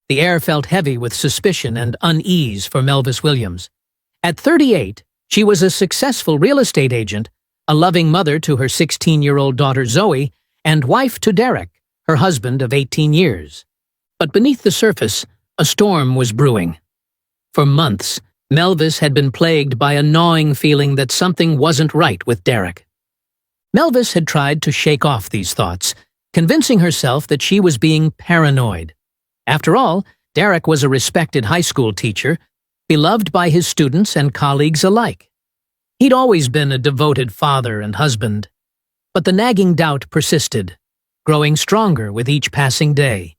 The air felt heavy with suspicion and unease for Melvis Williams. At 38, she was a successful real estate agent, a loving mother to her 16-year-old daughter Zoe, and wife to Derek, her husband of 18 years. But beneath the surface, a storm was brewing. For months, Melvis had been plagued by a gnawing feeling that something wasn't right with Derek. Melvis had tried to shake off these thoughts, convincing herself that she was being paranoid. After all, Derek was a respected high school teacher, beloved by his students and colleagues alike. He'd always been a devoted father and husband. But the nagging doubt persisted, growing stronger with each passing day.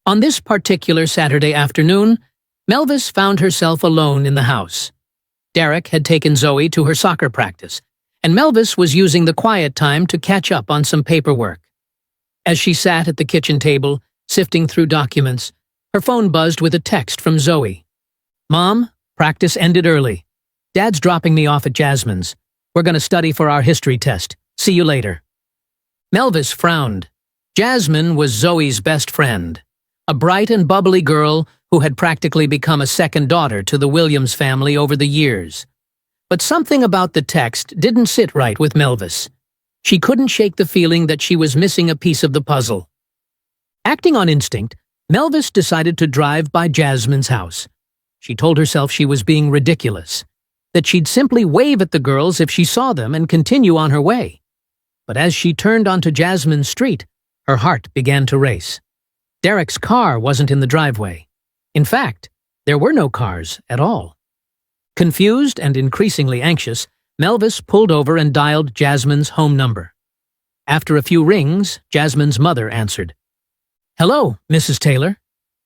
On this particular Saturday afternoon, Melvis found herself alone in the house. Derek had taken Zoe to her soccer practice, and Melvis was using the quiet time to catch up on some paperwork. As she sat at the kitchen table, sifting through documents, her phone buzzed with a text from Zoe. "Mom, practice ended early. Dad's dropping me off at Jasmine's. We're going to study for our history test. See you later." Melvis frowned. Jasmine was Zoe's best friend, a bright and bubbly girl who had practically become a second daughter to the Williams family over the years. But something about the text didn't sit right with Melvis. She couldn't shake the feeling that she was missing a piece of the puzzle. Acting on instinct, Melvis decided to drive by Jasmine's house. She told herself she was being ridiculous, that she'd simply wave at the girls if she saw them and continue on her way. But as she turned onto Jasmine's street, her heart began to race. Derek's car wasn't in the driveway. In fact, there were no cars at all. Confused and increasingly anxious, Melvis pulled over and dialed Jasmine's home number. After a few rings, Jasmine's mother answered. "Hello, Mrs. Taylor.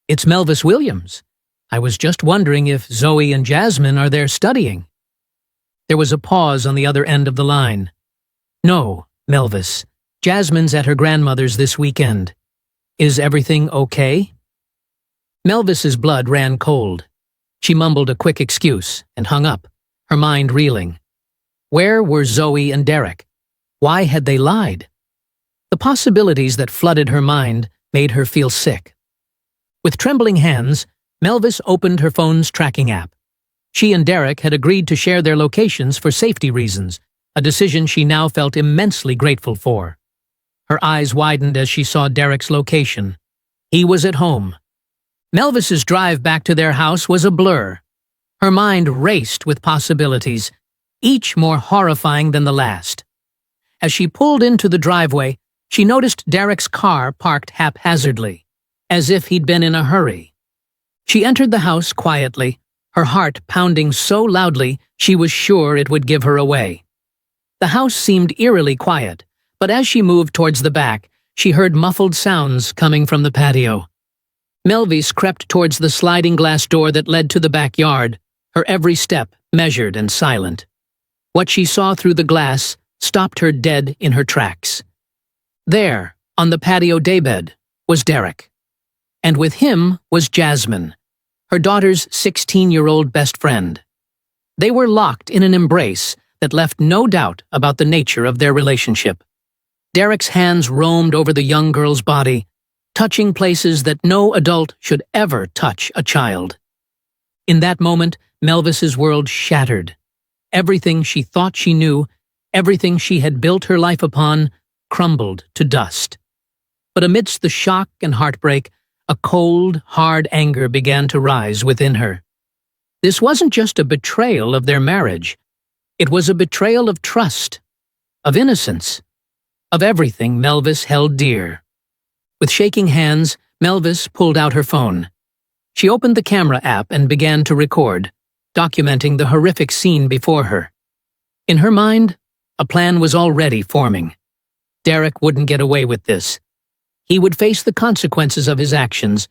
It's Melvis Williams. I was just wondering if Zoe and Jasmine are there studying." There was a pause on the other end of the line. "No, Melvis. Jasmine's at her grandmother's this weekend. Is everything okay?" Melvis's blood ran cold. She mumbled a quick excuse and hung up, her mind reeling. Where were Zoe and Derek? Why had they lied? The possibilities that flooded her mind made her feel sick. With trembling hands, Melvis opened her phone's tracking app. She and Derek had agreed to share their locations for safety reasons, a decision she now felt immensely grateful for. Her eyes widened as she saw Derek's location. He was at home. Melvis's drive back to their house was a blur. Her mind raced with possibilities, each more horrifying than the last. As she pulled into the driveway, she noticed Derek's car parked haphazardly, as if he'd been in a hurry. She entered the house quietly, her heart pounding so loudly she was sure it would give her away. The house seemed eerily quiet, but as she moved towards the back, she heard muffled sounds coming from the patio. Melvis crept towards the sliding glass door that led to the backyard, her every step measured and silent. What she saw through the glass stopped her dead in her tracks. There, on the patio daybed, was Derek. And with him was Jasmine, her daughter's 16-year-old best friend. They were locked in an embrace that left no doubt about the nature of their relationship. Derek's hands roamed over the young girl's body, touching places that no adult should ever touch a child. In that moment, Melvis's world shattered. Everything she thought she knew, everything she had built her life upon, crumbled to dust. But amidst the shock and heartbreak, a cold, hard anger began to rise within her. This wasn't just a betrayal of their marriage. It was a betrayal of trust, of innocence, of everything Melvis held dear. With shaking hands, Melvis pulled out her phone. She opened the camera app and began to record, documenting the horrific scene before her. In her mind, a plan was already forming. Derek wouldn't get away with this. He would face the consequences of his actions,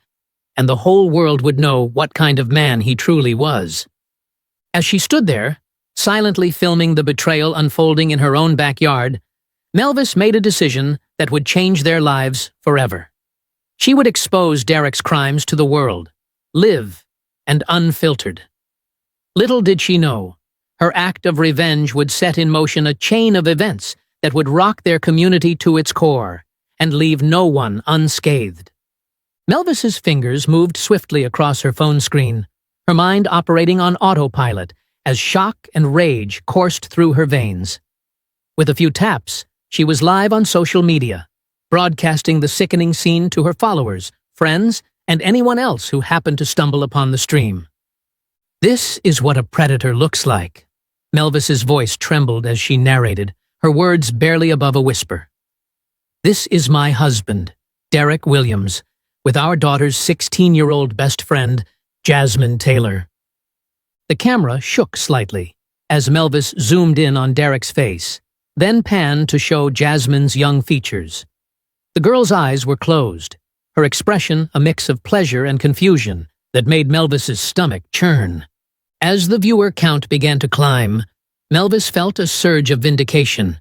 and the whole world would know what kind of man he truly was. As she stood there, silently filming the betrayal unfolding in her own backyard, Melvis made a decision that would change their lives forever. She would expose Derek's crimes to the world, live and unfiltered. Little did she know, her act of revenge would set in motion a chain of events that would rock their community to its core and leave no one unscathed. Melvis's fingers moved swiftly across her phone screen, her mind operating on autopilot as shock and rage coursed through her veins. With a few taps, she was live on social media, broadcasting the sickening scene to her followers, friends, and anyone else who happened to stumble upon the stream. "This is what a predator looks like." Melvis's voice trembled as she narrated, her words barely above a whisper. "This is my husband, Derek Williams, with our daughter's 16-year-old best friend, Jasmine Taylor." The camera shook slightly as Melvis zoomed in on Derek's face, then panned to show Jasmine's young features. The girl's eyes were closed, her expression a mix of pleasure and confusion that made Melvis's stomach churn. As the viewer count began to climb, Melvis felt a surge of vindication.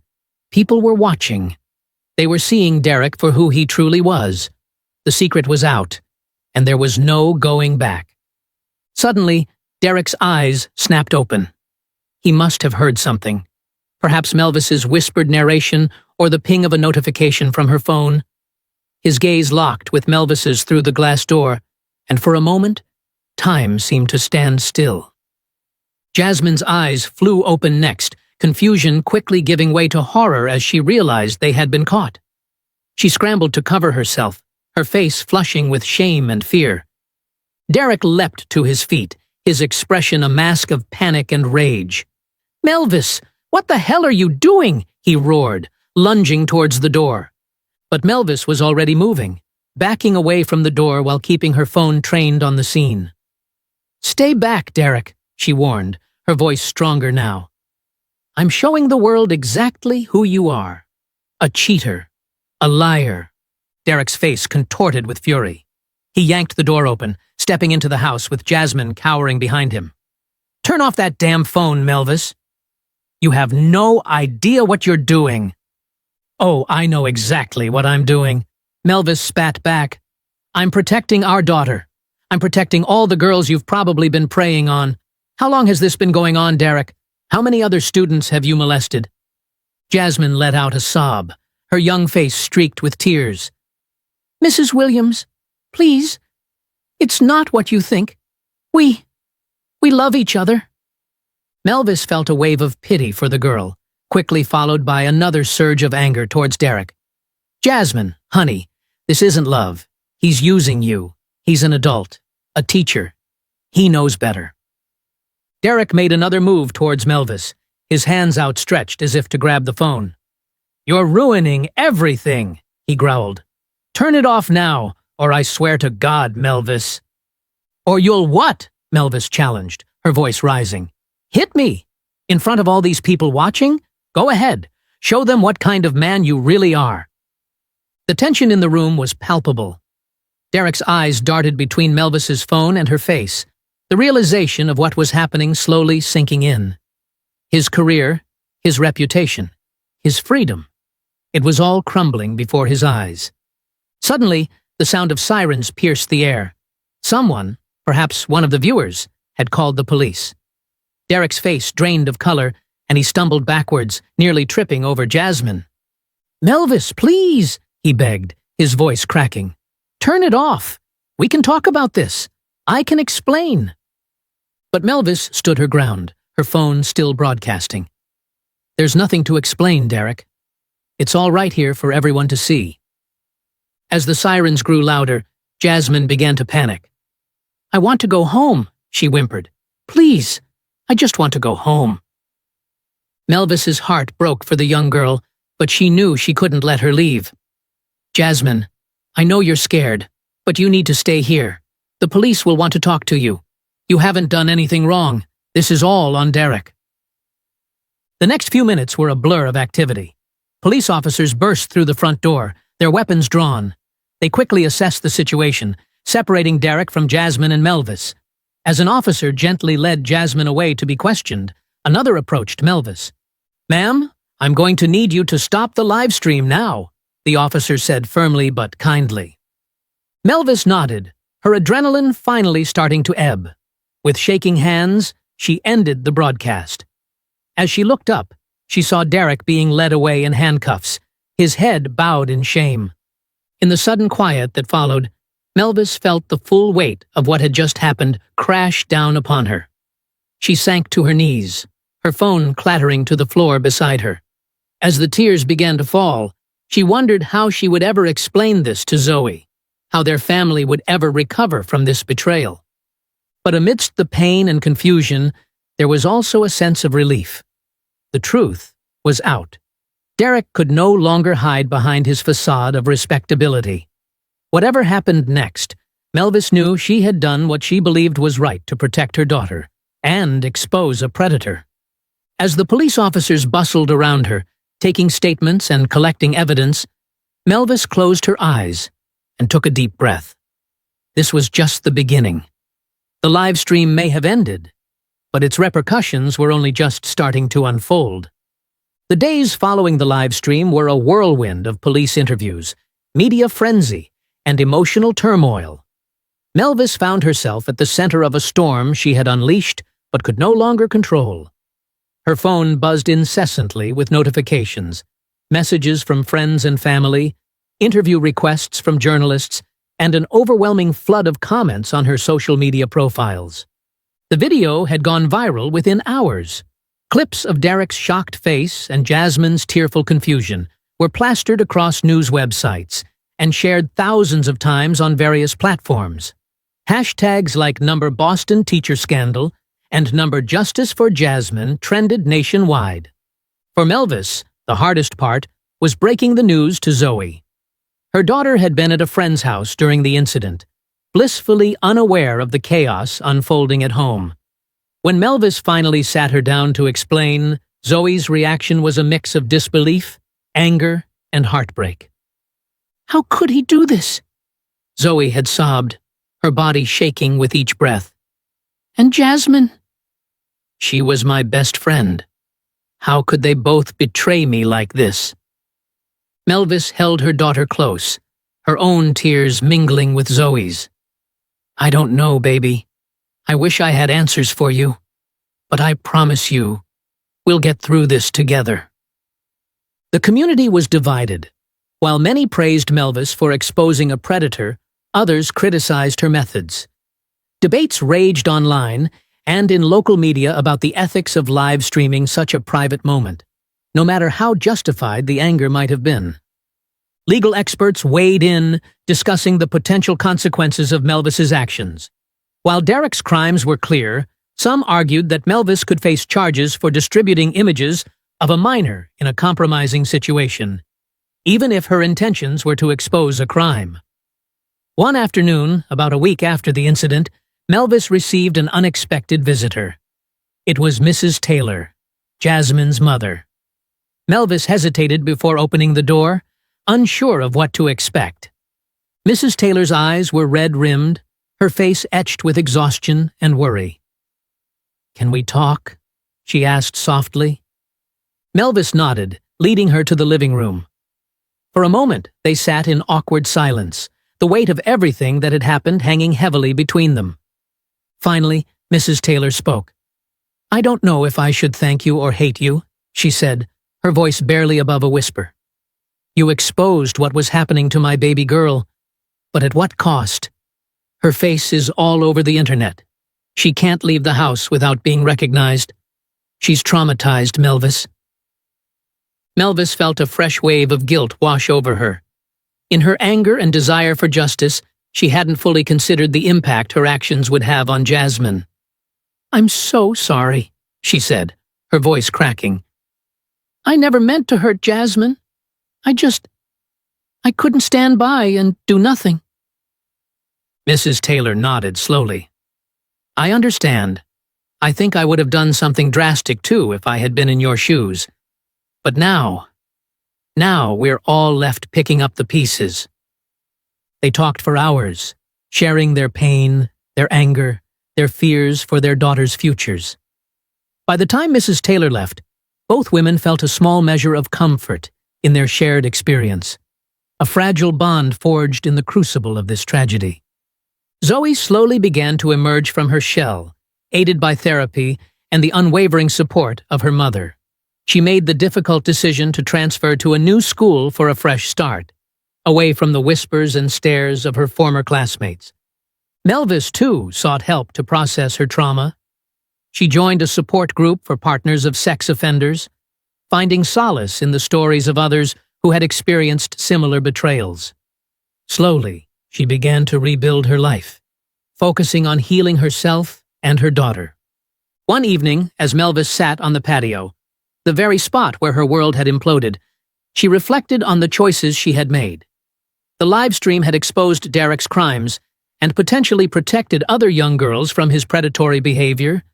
People were watching. They were seeing Derek for who he truly was. The secret was out, and there was no going back. Suddenly, Derek's eyes snapped open. He must have heard something. Perhaps Melvis's whispered narration or the ping of a notification from her phone. His gaze locked with Melvis's through the glass door, and for a moment, time seemed to stand still. Jasmine's eyes flew open next, confusion quickly giving way to horror as she realized they had been caught. She scrambled to cover herself, her face flushing with shame and fear. Derek leapt to his feet, his expression a mask of panic and rage. "Melvis, what the hell are you doing?" he roared, lunging towards the door. But Melvis was already moving, backing away from the door while keeping her phone trained on the scene. "Stay back, Derek," she warned, her voice stronger now. "I'm showing the world exactly who you are. A cheater. A liar." Derek's face contorted with fury. He yanked the door open, stepping into the house with Jasmine cowering behind him. "Turn off that damn phone, Melvis. You have no idea what you're doing." "Oh, I know exactly what I'm doing," Melvis spat back. "I'm protecting our daughter. I'm protecting all the girls you've probably been preying on. How long has this been going on, Derek? How many other students have you molested?" Jasmine let out a sob, her young face streaked with tears. "Mrs. Williams, please, it's not what you think. We love each other." Melvis felt a wave of pity for the girl, quickly followed by another surge of anger towards Derek. "Jasmine, honey, this isn't love. He's using you. He's an adult, a teacher. He knows better." Derek made another move towards Melvis, his hands outstretched as if to grab the phone. "You're ruining everything," he growled. "Turn it off now, or I swear to God, Melvis." "Or you'll what?" Melvis challenged, her voice rising. "Hit me! In front of all these people watching? Go ahead. Show them what kind of man you really are." The tension in the room was palpable. Derek's eyes darted between Melvis's phone and her face, the realization of what was happening slowly sinking in. His career, his reputation, his freedom. It was all crumbling before his eyes. Suddenly, the sound of sirens pierced the air. Someone, perhaps one of the viewers, had called the police. Derek's face drained of color, and he stumbled backwards, nearly tripping over Jasmine. "Melvis, please," he begged, his voice cracking. "Turn it off. We can talk about this. I can explain." But Melvis stood her ground, her phone still broadcasting. "There's nothing to explain, Derek. It's all right here for everyone to see." As the sirens grew louder, Jasmine began to panic. "I want to go home," she whimpered. "Please, I just want to go home." Melvis's heart broke for the young girl, but she knew she couldn't let her leave. "Jasmine, I know you're scared, but you need to stay here. The police will want to talk to you. You haven't done anything wrong. This is all on Derek." The next few minutes were a blur of activity. Police officers burst through the front door, their weapons drawn. They quickly assessed the situation, separating Derek from Jasmine and Melvis. As an officer gently led Jasmine away to be questioned, another approached Melvis. "Ma'am, I'm going to need you to stop the live stream now," the officer said firmly but kindly. Melvis nodded, her adrenaline finally starting to ebb. With shaking hands, she ended the broadcast. As she looked up, she saw Derek being led away in handcuffs, his head bowed in shame. In the sudden quiet that followed, Melvis felt the full weight of what had just happened crash down upon her. She sank to her knees, her phone clattering to the floor beside her. As the tears began to fall, she wondered how she would ever explain this to Zoe, how their family would ever recover from this betrayal. But amidst the pain and confusion, there was also a sense of relief. The truth was out. Derek could no longer hide behind his facade of respectability. Whatever happened next, Melvis knew she had done what she believed was right to protect her daughter and expose a predator. As the police officers bustled around her, taking statements and collecting evidence, Melvis closed her eyes and took a deep breath. This was just the beginning. The live stream may have ended, but its repercussions were only just starting to unfold. The days following the live stream were a whirlwind of police interviews, media frenzy, and emotional turmoil. Melvis found herself at the center of a storm she had unleashed but could no longer control. Her phone buzzed incessantly with notifications, messages from friends and family, interview requests from journalists, and an overwhelming flood of comments on her social media profiles. The video had gone viral within hours. Clips of Derek's shocked face and Jasmine's tearful confusion were plastered across news websites and shared thousands of times on various platforms. Hashtags like #Boston Teacher Scandal and #Justice for Jasmine trended nationwide. For Melvis, the hardest part was breaking the news to Zoe. Her daughter had been at a friend's house during the incident, blissfully unaware of the chaos unfolding at home. When Melvis finally sat her down to explain, Zoe's reaction was a mix of disbelief, anger, and heartbreak. "How could he do this?" Zoe had sobbed, her body shaking with each breath. "And Jasmine?" "She was my best friend. How could they both betray me like this?" Melvis held her daughter close, her own tears mingling with Zoe's. "I don't know, baby. I wish I had answers for you. But I promise you, we'll get through this together." The community was divided. While many praised Melvis for exposing a predator, others criticized her methods. Debates raged online and in local media about the ethics of live streaming such a private moment, no matter how justified the anger might have been. Legal experts weighed in, discussing the potential consequences of Melvis's actions. While Derek's crimes were clear, some argued that Melvis could face charges for distributing images of a minor in a compromising situation, even if her intentions were to expose a crime. One afternoon, about a week after the incident, Melvis received an unexpected visitor. It was Mrs. Taylor, Jasmine's mother. Melvis hesitated before opening the door, unsure of what to expect. Mrs. Taylor's eyes were red-rimmed, her face etched with exhaustion and worry. "Can we talk?" she asked softly. Melvis nodded, leading her to the living room. For a moment, they sat in awkward silence, the weight of everything that had happened hanging heavily between them. Finally, Mrs. Taylor spoke. "I don't know if I should thank you or hate you," she said, her voice barely above a whisper. "You exposed what was happening to my baby girl, but at what cost? Her face is all over the internet. She can't leave the house without being recognized. She's traumatized, Melvis." Melvis felt a fresh wave of guilt wash over her. In her anger and desire for justice, she hadn't fully considered the impact her actions would have on Jasmine. "I'm so sorry," she said, her voice cracking. "I never meant to hurt Jasmine. I couldn't stand by and do nothing." Mrs. Taylor nodded slowly. "I understand. I think I would have done something drastic too if I had been in your shoes. But now we're all left picking up the pieces." They talked for hours, sharing their pain, their anger, their fears for their daughter's futures. By the time Mrs. Taylor left, both women felt a small measure of comfort in their shared experience, a fragile bond forged in the crucible of this tragedy. Zoe slowly began to emerge from her shell, aided by therapy and the unwavering support of her mother. She made the difficult decision to transfer to a new school for a fresh start. away from the whispers and stares of her former classmates. Melvis, too, sought help to process her trauma. She joined a support group for partners of sex offenders, finding solace in the stories of others who had experienced similar betrayals. Slowly, she began to rebuild her life, focusing on healing herself and her daughter. One evening, as Melvis sat on the patio, the very spot where her world had imploded, she reflected on the choices she had made. The live stream had exposed Derek's crimes and potentially protected other young girls from his predatory behavior,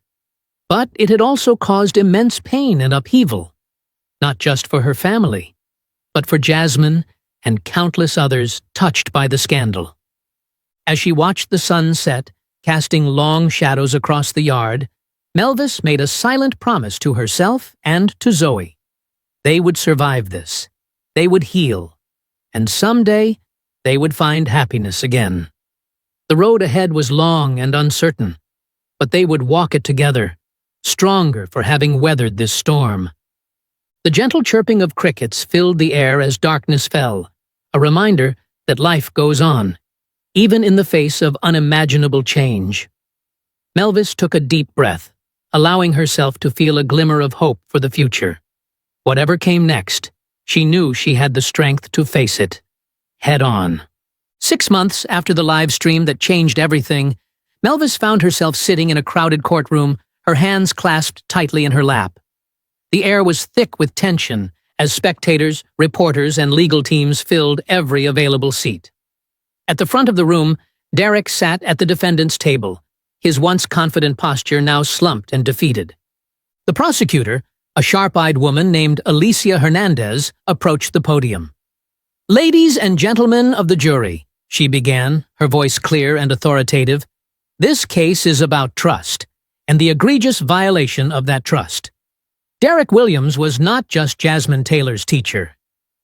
but it had also caused immense pain and upheaval, not just for her family, but for Jasmine and countless others touched by the scandal. As she watched the sun set, casting long shadows across the yard, Melvis made a silent promise to herself and to Zoe. They would survive this. They would heal. And someday, they would find happiness again. The road ahead was long and uncertain, but they would walk it together, stronger for having weathered this storm. The gentle chirping of crickets filled the air as darkness fell, a reminder that life goes on, even in the face of unimaginable change. Melvis took a deep breath, allowing herself to feel a glimmer of hope for the future. Whatever came next, she knew she had the strength to face it, head on. 6 months after the live stream that changed everything, Melvis found herself sitting in a crowded courtroom, her hands clasped tightly in her lap. The air was thick with tension as spectators, reporters, and legal teams filled every available seat. At the front of the room, Derek sat at the defendant's table, his once confident posture now slumped and defeated. The prosecutor, a sharp-eyed woman named Alicia Hernandez, approached the podium. "Ladies and gentlemen of the jury," she began, her voice clear and authoritative, "this case is about trust, and the egregious violation of that trust. Derek Williams was not just Jasmine Taylor's teacher.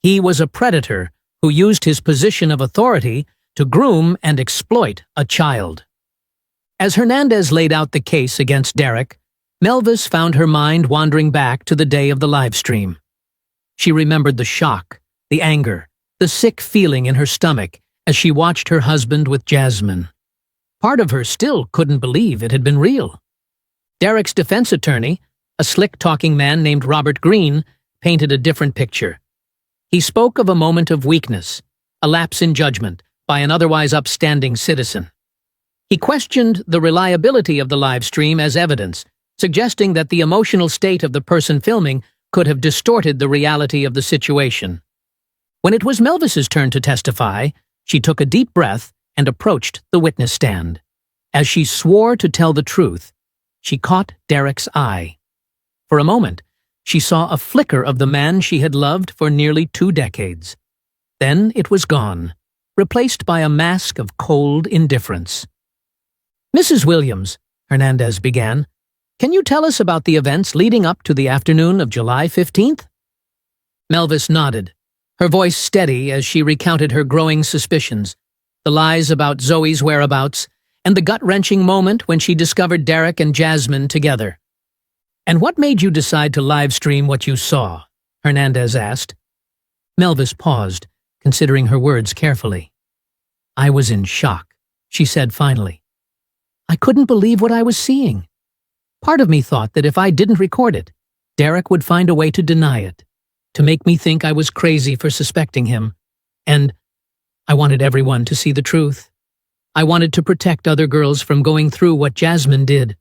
He was a predator who used his position of authority to groom and exploit a child." As Hernandez laid out the case against Derek, Melvis found her mind wandering back to the day of the live stream. She remembered the shock, the anger, the sick feeling in her stomach as she watched her husband with Jasmine. Part of her still couldn't believe it had been real. Derek's defense attorney, a slick-talking man named Robert Green, painted a different picture. He spoke of a moment of weakness, a lapse in judgment by an otherwise upstanding citizen. He questioned the reliability of the live stream as evidence, suggesting that the emotional state of the person filming could have distorted the reality of the situation. When it was Melvis's turn to testify, she took a deep breath and approached the witness stand. As she swore to tell the truth, she caught Derek's eye. For a moment, she saw a flicker of the man she had loved for nearly 2 decades. Then it was gone, replaced by a mask of cold indifference. "Mrs. Williams," Hernandez began, "can you tell us about the events leading up to the afternoon of July 15th? Melvis nodded, her voice steady as she recounted her growing suspicions, the lies about Zoe's whereabouts, and the gut-wrenching moment when she discovered Derek and Jasmine together. "And what made you decide to live-stream what you saw?" Hernandez asked. Melvis paused, considering her words carefully. "I was in shock," she said finally. "I couldn't believe what I was seeing. Part of me thought that if I didn't record it, Derek would find a way to deny it, to make me think I was crazy for suspecting him. And I wanted everyone to see the truth. I wanted to protect other girls from going through what Jasmine did."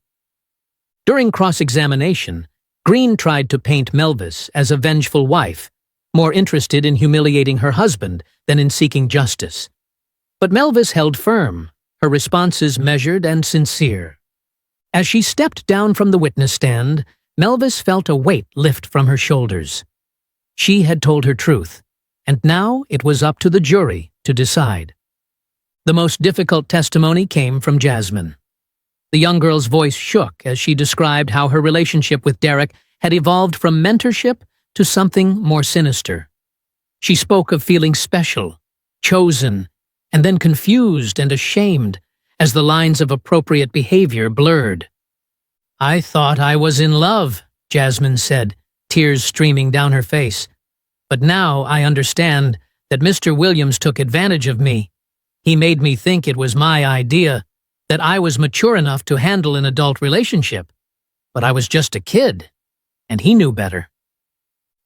During cross-examination, Green tried to paint Melvis as a vengeful wife, more interested in humiliating her husband than in seeking justice. But Melvis held firm, her responses measured and sincere. As she stepped down from the witness stand, Melvis felt a weight lift from her shoulders. She had told her truth, and now it was up to the jury to decide. The most difficult testimony came from Jasmine. The young girl's voice shook as she described how her relationship with Derek had evolved from mentorship to something more sinister. She spoke of feeling special, chosen, and then confused and ashamed as the lines of appropriate behavior blurred. "I thought I was in love," Jasmine said, tears streaming down her face. "But now I understand that Mr. Williams took advantage of me. He made me think it was my idea, that I was mature enough to handle an adult relationship. But I was just a kid, and he knew better.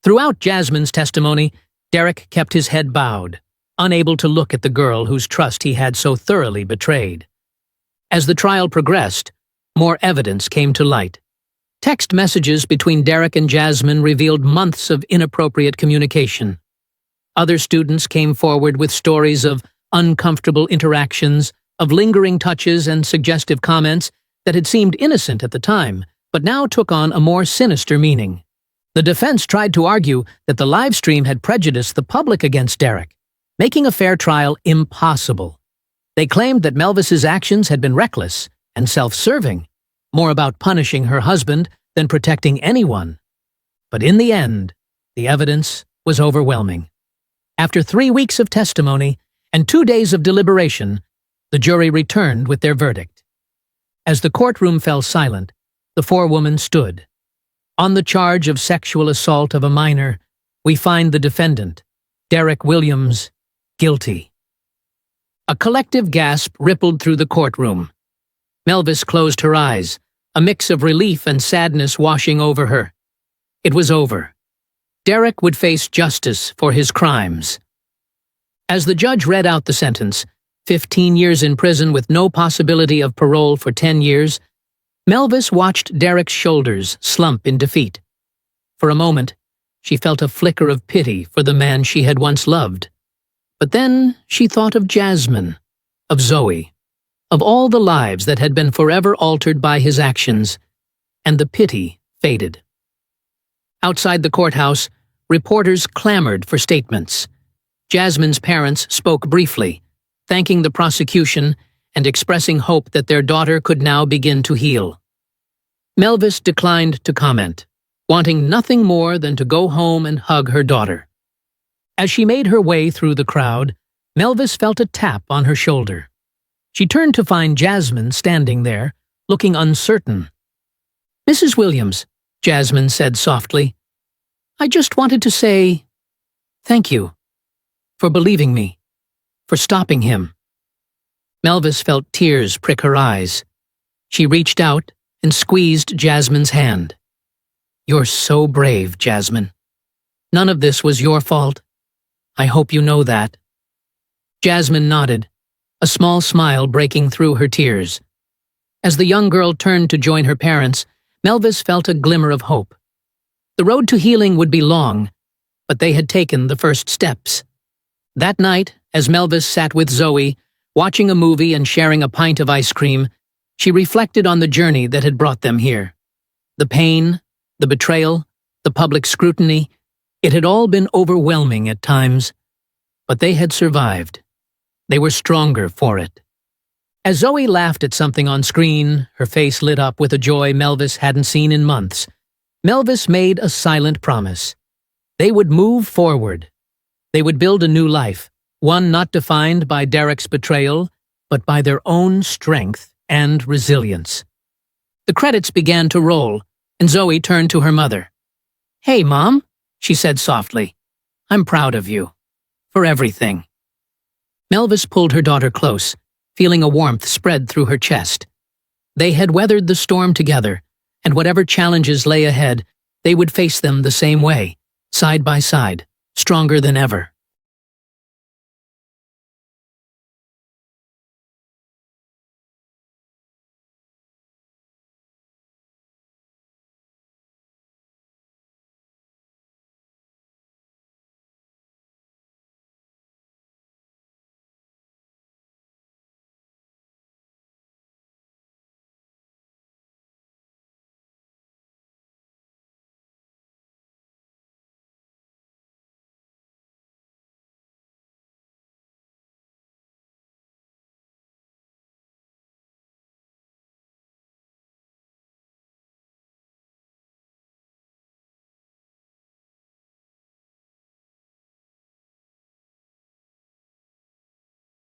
Throughout Jasmine's testimony, Derek kept his head bowed, unable to look at the girl whose trust he had so thoroughly betrayed. As the trial progressed, more evidence came to light. Text messages between Derek and Jasmine revealed months of inappropriate communication. Other students came forward with stories of uncomfortable interactions, of lingering touches and suggestive comments that had seemed innocent at the time, but now took on a more sinister meaning. The defense tried to argue that the live stream had prejudiced the public against Derek, making a fair trial impossible. They claimed that Melvis's actions had been reckless and self-serving, more about punishing her husband than protecting anyone. But in the end, the evidence was overwhelming. After 3 weeks of testimony and 2 days of deliberation, the jury returned with their verdict. As the courtroom fell silent, the forewoman stood. On the charge of sexual assault of a minor, we find the defendant, Derek Williams, guilty. A collective gasp rippled through the courtroom. Melvis closed her eyes, a mix of relief and sadness washing over her. It was over. Derek would face justice for his crimes. As the judge read out the sentence, 15 years in prison with no possibility of parole for 10 years, Melvis watched Derek's shoulders slump in defeat. For a moment, she felt a flicker of pity for the man she had once loved. But then she thought of Jasmine, of Zoe, of all the lives that had been forever altered by his actions, and the pity faded. Outside the courthouse, reporters clamored for statements. Jasmine's parents spoke briefly, thanking the prosecution and expressing hope that their daughter could now begin to heal. Melvis declined to comment, wanting nothing more than to go home and hug her daughter. As she made her way through the crowd, Melvis felt a tap on her shoulder. She turned to find Jasmine standing there, looking uncertain. "Mrs. Williams," Jasmine said softly, "I just wanted to say thank you for believing me, for stopping him." Melvis felt tears prick her eyes. She reached out and squeezed Jasmine's hand. "You're so brave, Jasmine. None of this was your fault. I hope you know that." Jasmine nodded, a small smile breaking through her tears. As the young girl turned to join her parents, Melvis felt a glimmer of hope. The road to healing would be long, but they had taken the first steps. That night, as Melvis sat with Zoe, watching a movie and sharing a pint of ice cream, she reflected on the journey that had brought them here. The pain, the betrayal, the public scrutiny, it had all been overwhelming at times, but they had survived. They were stronger for it. As Zoe laughed at something on screen, her face lit up with a joy Melvis hadn't seen in months. Melvis made a silent promise. They would move forward. They would build a new life, one not defined by Derek's betrayal, but by their own strength and resilience. The credits began to roll, and Zoe turned to her mother. "Hey, Mom," she said softly. "I'm proud of you. For everything." Melvis pulled her daughter close, feeling a warmth spread through her chest. They had weathered the storm together, and whatever challenges lay ahead, they would face them the same way, side by side, stronger than ever.